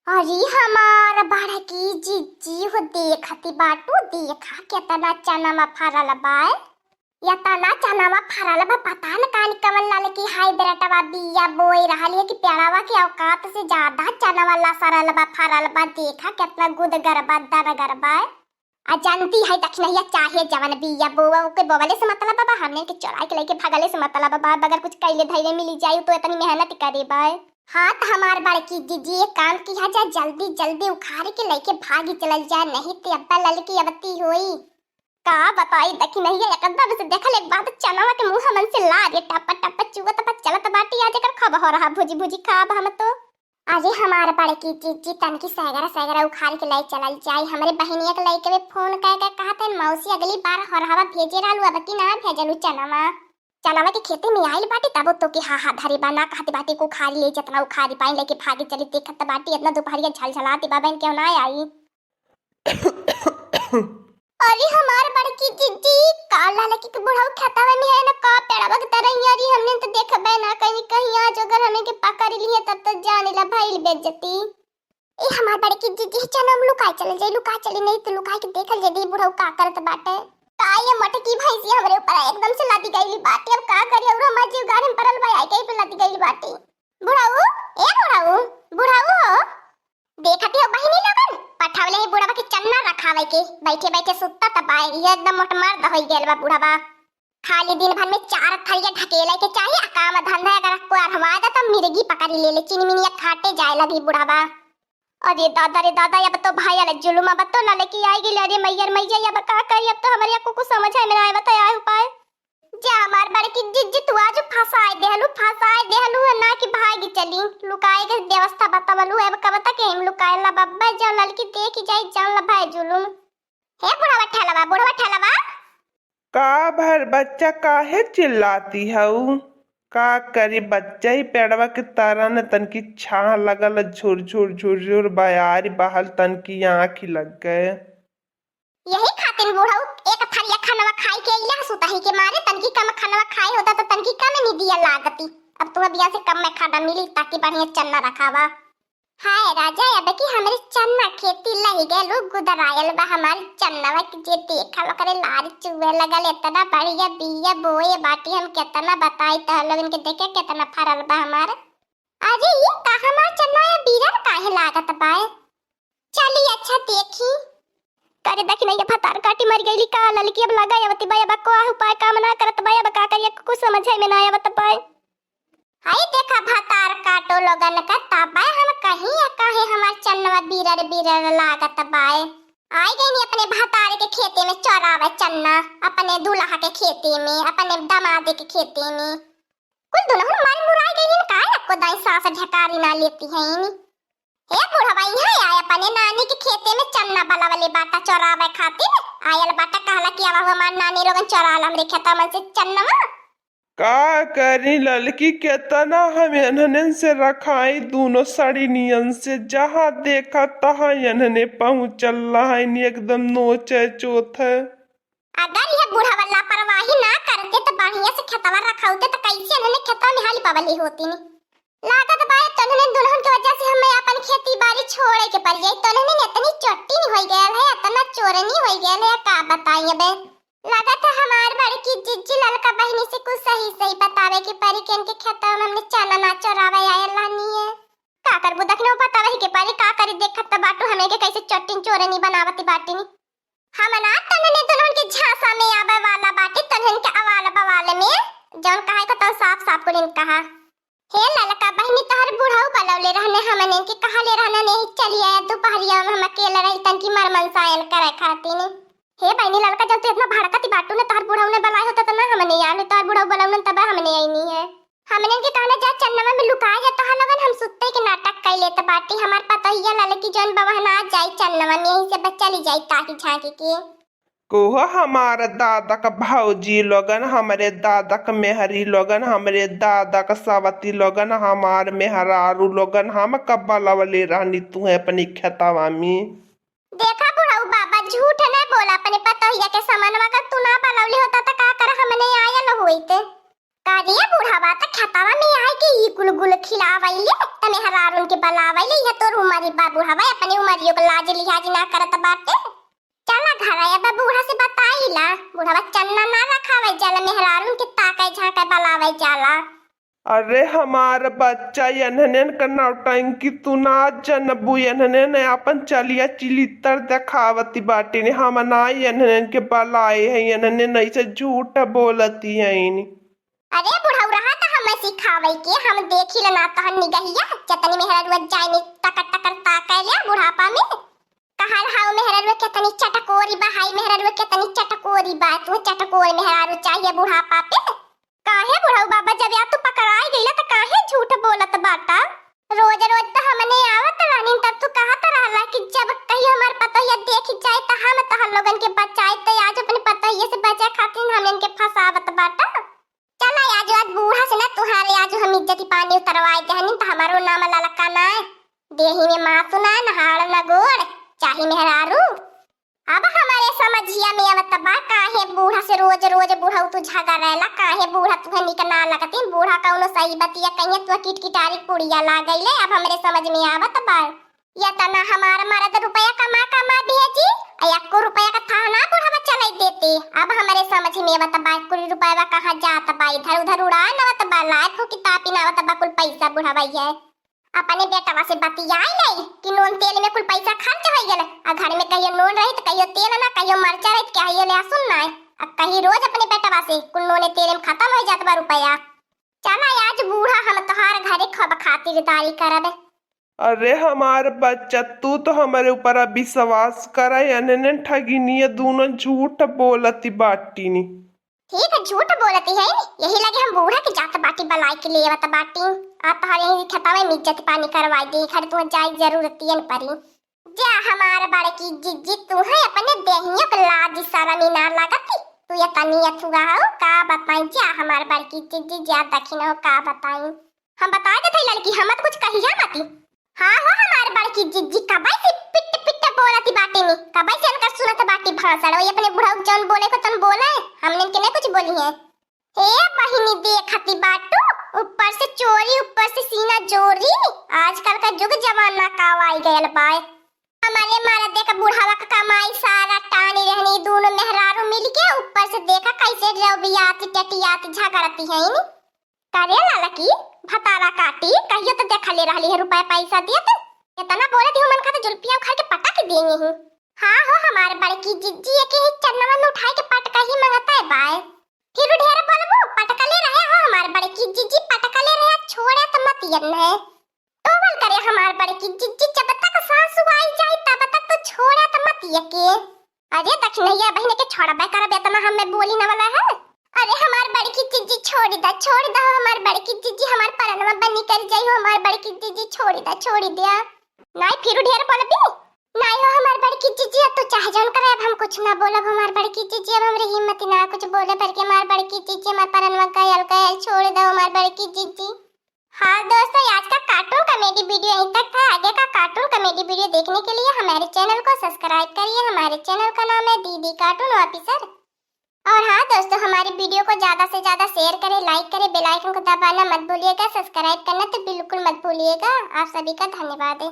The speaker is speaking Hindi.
अरे हमार बड़ा की जीजी हो देखती बाटू देखा केतना चनामा फरल बा या तना चनामा फरल बा पता न कान कवन लाल की हाय बेरटवा बिया बोई रहली है कि पेड़ावा के औकात से ज्यादा चनावा ला सरल बा फरल बा देखा केतना गुद गरबा दर गरबा आ जानती है दक्षिणहिया चाहे जवन बिया बोवा के बोवले से मतलब बा हमने के चोराई के लेके भगले से मतलब बा अगर कुछ कैले धैले मिली जाई तो इतनी मेहनत करे बा। हाँ तो हमार बड़की जीजी एक काम किया जाए जल्दी जल्दी उखाड़ के लेके भागी चल जाए नहीं तो अब्बा ललकी अबती होई का बताई देखी नहीं है एकदम से देखल एक बात चनावा के मुंह मन से ला रे टप टप चुगत बा चलत बाटी आज कर खब हो रहा भुजी भुजी खाब हम तो अरे हमार बड़की जीजी तन की सैगरा सैगरा उखाड़ के ले चलल जाए हमरे बहनिया के लेके भी फोन कह के कहते मौसी अगली बार हरहवा भेजे रहलू अब की ना भेजलू चनावा के खेती में आइल बाटी तब तो की हा धरी बा ना कहती बाटी को उखाड़ी ले जितना उखाड़ी पाई लेके भागी चली देखत बाटी इतना दोपहरिया झलझलाती बाबन क्यों ना आई। अरे हमार बड़की जीजी काला लकी के बुढ़ाऊ खतावा में है ना का पेड़वा के तरह यारी हमने तो देखबे ना कहीं कहीं आज अगर हमें के पकड़ लिए तब तो जाने ला भाई बेइज्जती ए हमार बड़की जीजी चना लुकाई चले जाई लुका चली नहीं तो लुका के देखल जदी बुढ़ाऊ का करत बाटे का ये मटकी भैंसी हमरे ऊपर एकदम से लादी गईली बाटे अब का करी और हम जीव गाड़ी में परल भाई आई कहीं पे लादी गईली बाटे बुढ़ाऊ ए बुढ़ाऊ बुढ़ाऊ हो देखती हो बहिनी लगन पठावले है बुढ़ावा के चन्ना रखावे के बैठे बैठे सुत्ता तबाई ये एकदम मोट मर्द होई गेल बा बुढ़ावा खाली दिन भर में 4 थरिया ढकेले के चाहिए काम धंधा अगर को हवा दा तो मिर्गी पकड़ी ले चिनी मिनिया खाटे जाए लगी बुढ़ावा। अरे दादा अब तो भाई वाला जुलुम अब तो ना लेके आई गेल अरे मैयर मैया अब का करी अब तो हमारे को कुछ समझ में ना आए बताया उपाय जा हमार बड़की जिज्जी तू आज फसाए देहलू ना कि भागी चली लुकाए के व्यवस्था बतावलू अब कब तक हम लुकाए ला बब्बा जा लड़की देख जाई जान ला भाई जुलुम हे बुढ़वा ठेलवा का भर बच्चा काहे चिल्लाती हऊ का करी बच्चा ही पेड़वा के तारा न तन की छाह लगल झुर बयारी बहल तन की आँख लग गए यही खातिर बुढ़ऊ एक थरिया खानवा खाई के इला सुताही के मारे तनकी कम खानवा खाए होता तो तनकी कम नहीं दिया लागती अब तुम्हें बिया से कम में खाना मिली ताकि बढ़िया चन्ना रखावा। हाय राजा अब की हमरे चन्ना खेती लही गेलू गुदरायल बा हमार चन्नावा के जे देखल करे लार चुवे लगल इतना बढ़िया बिया बोए बाटी हम कितना बताई त लोगन के देखे कितना फरल बा हमार अरे ये का हमार चन्ना या बीरन काहे लागत बा चली अच्छा देखी करे देखी नहीं फतार काटी मर गईली का ललकी अब लगा आवती बाय अब को उपाय काम ना करत बाय अब का करिए कुछ समझ में ना आवत पाए हाय देखा फतार काटो लोगन का तबाय हम कहीं या काहे हमार चन्नवा बीरर लागत बाय आई गई अपने भतार के खेते में चरावे चन्ना अपने दूल्हा के खेते में अपने दामाद के खेते में कुल दुल्हन मारी मुराई गई का को दाई सास ढकारी ना लेती है नी हे बुढ़वा यहाँ आया अपने नानी के खेते में चन्ना बला वाली बाटा चरावे खातिर आयल बाटा कहला कि अब हमार नानी लोगन चराल हमरे खेता में से चन्नवा का करी ललकी केतना हम इन्हने से रखाई दोनों साड़ी नियन से जहाँ देखा तहाँ इन्हने पहुँचल रहा एकदम नोचे चोथ अगर यह बुढ़वा लापरवाही ना करते तो बढ़िया से खेतवा रखाउते तो कैसे इन्होंने खेतवा में हाली पावली होती नी लागत बाय तन्हने दुल्हन की वजह से हमें अपन खेती बाड़ी छोड़े के पड़ जाई तन्हने इतनी चोटी नहीं होई गया है इतना चोरनी होई गया है का बताई अब लागत है हमार बड़की जिज्जी ललका बहनी से कुछ सही बतावे कि परी के इनके खेतवा में हमने चना ना चरावे आयल लानी है का कर बुदक ने बतावे के परी का करी देखत बाटू हमें के कैसे चोटी चोरनी बनावती बाटी नी हम ना तन्हने दुल्हन के झांसा में आवे वाला बाटी तन्हन के अवाल बवाल में जौन कहे को तो साफ को नहीं कहा हे ललका बहनी तहर बुढ़ाऊ बलौले रहने हमने के कहा ले रहना नहीं चली आया दोपहरिया में हम अकेले रही तन की मरमन सायन करे खाती ने हे बहनी ललका जब तू इतना भड़कती बाटू ने तहर बुढ़ाऊ ने बनाया होता तो ना हमने यार तहर बुढ़ाऊ बलौने तब हमने आई नहीं है हमने के कहना जा चन्नवा में लुकाया जा तो लगन हम सुत्ते के नाटक कर लेते बाटी हमार पता ही है ललकी जौन बवहना जाई चन्नवा में यहीं से बच्चा ली जाई ताकि झांकी के कोह हमारे दादा का भौजी लोगन हमारे दादा का मेहरी लोगन हमारे दादा का सावती लोगन हमार मेहरारू लोगन हम कब्बा लवले रहनी तू है अपनी खेतवा में देखा बुढ़ाऊ बाबा झूठ न बोला अपने पतोहिया के समनवा का तू ना बलौले होता तो का कर हमने आयल होइत कारिया बुढ़ावा त खतावा में आए के ई गुलगुल खिलावैले तमे हरारुन के बलावैले ये तोर उमरी बा बुढ़ावा अपनी उमरियो के लाज लिहाज ना करत बाटे। चला घर आया बा बूढ़ा से बताईला बुढ़ावा चन्ना ना रखावे जाला मेहरारुन के ताके झाके बलावे जाला। अरे हमार बच्चा यनहन का नौटंकी तू ना जनबू यनहन अपन चलिया चिलितर दिखावती बाटी ने हम ना यनहन के बलाए है यनहन ऐसे झूठ बोलती है इनी। अरे बुढ़ाऊ रहा त हमें सिखावे के हम देखिला ना तहन निगहिया चतनी मेहरारुआ जाय ने टकर टकर ताके ले बुढ़ापा में कहल हाउ मेहरारुआ केतनी चटकोरी बा हाई मेहरारुआ केतनी चटकोरी बा तू चटकोरी मेहरारू चाहिए बुढ़ापा पे। काहे बुढ़ाऊ बाबा जब या तू पकड़ाई गईला त काहे झूठ बोलत बाटा। रोज रोज त हमने आवत रहनी तब तू कहत रहला कि जब कहीं हमार पतोहिया देख जाए त हम तहन लोगन के बचाए त आज अपने पतोहिया से बचे खातिर हमन के फसावत बाटा। चला आज बूढ़ा से ना तुहारे आज हम इज्जती पानी उतरवाए देहनी त हमारो नाम ललका ना देही में मासु ना नहाड़ ना गोड़ चाहे मेहरारू। अब हमारे समझिया में आवत बा काहे बूढ़ा से रोज रोज बूढ़ा तू झगड़ा रहला काहे बूढ़ा तुहे निक ना लगती बूढ़ा कौनो सही बतिया कहिए तू किटकिटारी पुड़िया ला गईले। अब हमरे समझ में आवत बा या तना हमारा मरद रुपया कमा कमा भेजी या को रुपया का था ना बूढ़ा चलाई देते। अब हमारे समझ में आवत बा कुल रुपया कहां जात बा इधर उधर उड़ा नवत बा लाख की तापी नावत बा कुल पैसा बूढ़ा भैया अपने बेटवा से बतियाई नहीं कि नून तेल में कुल पैसा खर्च हो गेल आ घर में कहियो नून रही त कहियो तेल ना कहियो मरचा रही कहियो लहसुन ना आ कहीं रोज अपने बेटवा से कुल नून तेल में खत्म हो जात बा रुपया। चला आज बूढ़ा हम तोहार घरे खब खातिरदारी करब। अरे हमार बच्चा तू तो हमारे ऊपर विश्वास करे यनहन ठगिनी दोनों झूठ बोलती बाटी नी। ठीक है झूठ बोलती है यही लगे हम बूढ़ा के जात बाटी बलाई के लिए बता बाटी आ तोहरे ही खतावे में इज्जत पानी करवाई दे घर तू जाई जरूरतियन परी जा हमार बड़े की जिज्जी तू है अपने देहियों के लाज सारा में ना लागती तू ये तनी अथुआ हो का बताई जा हमार बड़े की जिज्जी जा दखिन हो का बताई हम बता दे थे लड़की हम कुछ कहिया मती। हां हो हमार बड़े की जिज्जी कबाई से पिट पिट बोलती बाटी में कबाई से अनकर सुनत बाटी भाषण वो अपने बुढ़ाऊ जन बोले को तन बोले हमने के नहीं कुछ बोली है। ए बहिनी देखती बाटू ऊपर से चोरी ऊपर से सीना जोरी आजकल का युग जमाना का आई गयल बाय। हमारे मारा देखा बुढ़ावा का कमाई सारा टानी रहनी दोनों मेहरारू मिल के ऊपर से देखा कैसे रबियाती टटियाती झगड़ती है इन करे लाला की भतारा काटी कहियो तो देखा ले रहली है रुपया पैसा दिए तो इतना बोले थी मन खाता जुल्फिया उखाड़ के पटा के देंगे ही। हां हो हमारे बड़े की जिज्जी के ही चन्नवा में उठाए के पटका ही मंगता है बाय फिर ढेर बोलबो पटका ले रहे हो हमारे बड़े की जिज्जी पटका ले रहे छोड़े तो मत यन है तो बोल करे हमारे बड़े की जिज्जी जब तक सासू आई जाए तब तक तो छोड़े तो मत यके। अरे दक्षिणैया बहन के छोड़बे करबे तना हमें बोली न वाला है। अरे हमार बड़ी की जिज्जी छोड़ दा हमार बड़ी की जिज्जी हमार परनवा बनी कर जाई हो हमार बड़ी की जिज्जी छोड़ दिया नहीं फिर ढेर बोलबी नहीं हो हमार बड़ी की जिज्जी अब तो चाहे जान करे अब हम कुछ ना बोलब हमार बड़ी की जिज्जी अब हमरे हिम्मत ना कुछ बोले पर के हमार बड़ी की जिज्जी हमार परनवा गयल छोड़ दो हमार बड़ी की जिज्जी। हाँ दोस्तों आज का कार्टून कॉमेडी वीडियो यहीं तक था। आगे का कार्टून कॉमेडी वीडियो देखने के लिए हमारे चैनल को सब्सक्राइब करिए। हमारे चैनल का नाम है दीदी कार्टून ऑफिसर। और हाँ दोस्तों हमारी वीडियो को ज्यादा से ज्यादा शेयर करें लाइक करें बेल आइकन को दबाना मत भूलिएगा सब्सक्राइब करना तो बिल्कुल मत भूलिएगा। आप सभी का धन्यवाद है।